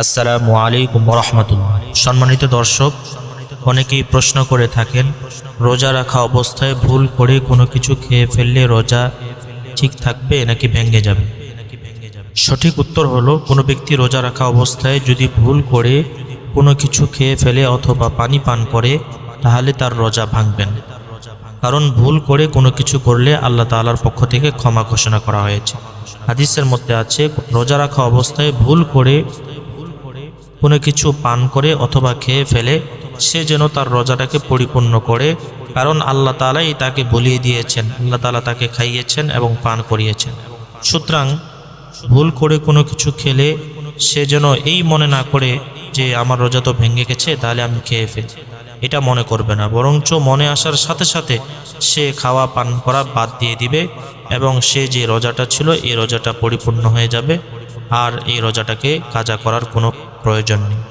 আসসালামু আলাইকুম রাহমাতুল্লাহ। সম্মানিত দর্শক, অনেকেই প্রশ্ন করে থাকেন, রোজা রাখা অবস্থায় ভুল করে কোনো কিছু খেয়ে ফেললে রোজা ঠিক থাকবে নাকি ভেঙে যাবে? সঠিক উত্তর হলো, কোনো ব্যক্তি রোজা রাখা অবস্থায় যদি ভুল করে কোনো কিছু খেয়ে ফেলে অথবা পানি পান করে, তাহলে তার রোজা ভাঙবে না। কারণ ভুল করে কোনো কিছু করলে আল্লাহ তাআলার পক্ষ থেকে ক্ষমা ঘোষণা করা হয়েছে। হাদিসের মধ্যে আছে, রোজা রাখা অবস্থায় ভুল করে কোনো কিছু পান করে অথবা খেয়ে ফেলে, সে যেন তার রোজাটাকে পরিপূর্ণ করে, কারণ আল্লাহ তাআলাই তাকে বলিয়ে দিয়েছেন, আল্লাহ তাআলা তাকে খাইয়েছেন এবং পান করিয়েছেন। সুতরাং ভুল করে কোনো কিছু খেলে সে যেন এই মনে না করে যে আমার রোজা তো ভেঙে গেছে, তাহলে আমি খেয়ে ফেলি, এটা মনে করবে না। বরঞ্চ মনে আসার সাথে সাথে সে খাওয়া পান করা বাদ দিয়ে দিবে এবং সে যে রোজাটা ছিল এই রোজাটা পরিপূর্ণ হয়ে যাবে, আর এই রোজাটাকে কাজা করার কোনো প্রয়োজন নেই।